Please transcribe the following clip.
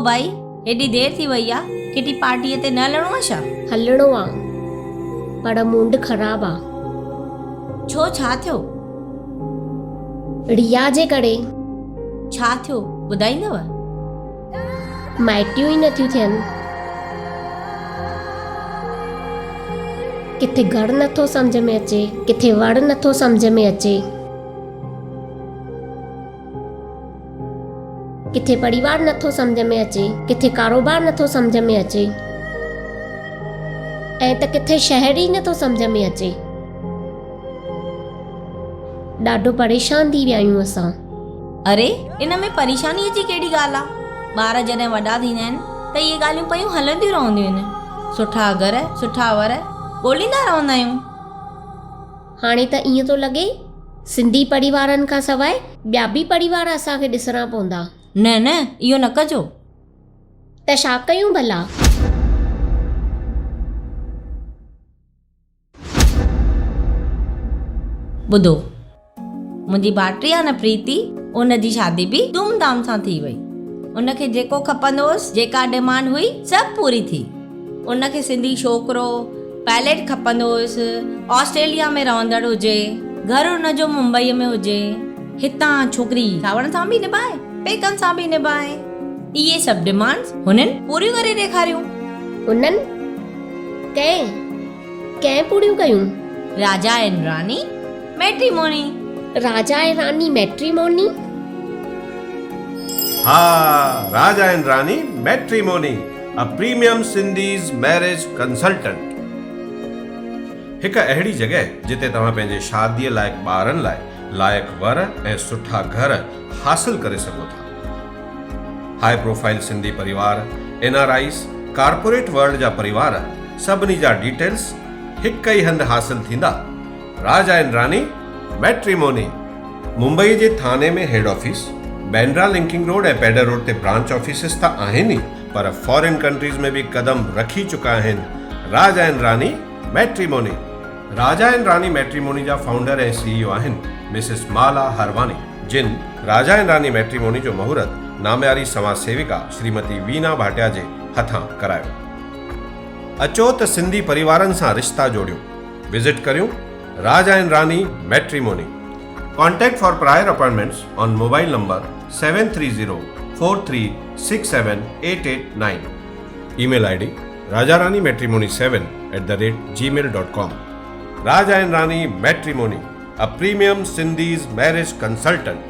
भाई, हेॾी देर थी वई आहे, किटी पार्टीअ ते न हलणो आहे छा? हलणो आ, पर मूड ख़राब आ। छो, छा थियो? रिया जे करे। छा थियो ॿुधाईंदव? माइटियूं ई नथियूं थियनि। किथे घर नथो सम्झ में अचे, किथे वड़ नथो सम्झ में अचे, किथे परिवार नथो सम्झ में अचे, किथे कारोबार नथो सम्झ में अचे, ऐं त किथे शहर ई नथो सम्झ में अचे। ॾाढो परेशान थी विया आहियूं असां। अरे, इन में परेशानीअ जी कहिड़ी ॻाल्हि आहे? ॿार जॾहिं वॾा थींदा आहिनि त इहे ॻाल्हियूं पयूं हलंदियूं रहंदियूं आहिनि। सुठा घर, सुठा वर ॻोल्हींदा रहंदा आहियूं। हाणे त ईअं थो लॻे सिंधी परिवारनि खां सवाइ ॿिया बि परिवार असांखे ॾिसणा पवंदा। न न, इहो न कजो। त छा कयूं भला? ॿुधो, मुंहिंजी भाइटी आहे न प्रीति, उनजी शादी बि धूमधाम सां थी वई। उनखे जेको खपंदो हुअसि, जेका डिमांड हुई, सभु पूरी थी। उनखे सिंधी छोकिरो, पायलट खपंदो हुयुसि, ऑस्ट्रेलिया में रहंदड़ हुजे, घर उनजो मुंबईअ में हुजे, हितां छोकिरी सावरनि सां बि निभाए, पेकनि सां बि निभाए। इहे सभु डिमांड्स हुननि पूरियूं करे ॾेखारियूं। उन्हनि कंहिं पूरियूं कयूं? राजा एंड रानी मैट्रिमोनी। राजा ऐं रानी मैट्रिमोनी? हाँ, Raja and Rani matrimony, a premium Sindhis marriage consultant. हिकु अहिड़ी जॻह जिते तव्हां पंहिंजे शादीअ लाइक़ु ॿारनि लाइ लाइक़ु वर ऐं सुठा घर हासिल करे सघो था। हाई प्रोफाइल सिंधी परिवार, NRIs, कॉर्पोरेट वर्ल्ड जा परिवार, सभिनी जा डिटेल्स हिकु ई हंधि हासिल थींदा। राजा एंड रानी मैट्रिमोनी। मुंबई जे थाने में हेड ऑफिस, बैंड्रा लिंकिंग रोड ऐं पेडर रोड ते ब्रांच ऑफिसिस त आहिनि, पर फॉरेन कंट्रीज़ में बि कदम रखी चुका आहिनि। Raja and Rani matrimony. Raja and Rani matrimony जा फाउंडर ऐं CEO आहिनि मिसिस माला हरवानी, जिन राजा एंड रानी मैट्रिमोनी जो मुहूर्त नाम्यारी समाज सेविका श्रीमती वीना भाटिया जे हथां करायो। अचो त सिंधी परिवारनि सां रिश्ता जोड़ियो। विजिट करियूं Raja and Rani matrimony. Contact for prior appointments on mobile number 730-4367-889. Email ID rajaranimatrimony7@gmail.com. Raja and Rani Matrimony, a premium Sindhi's marriage consultant.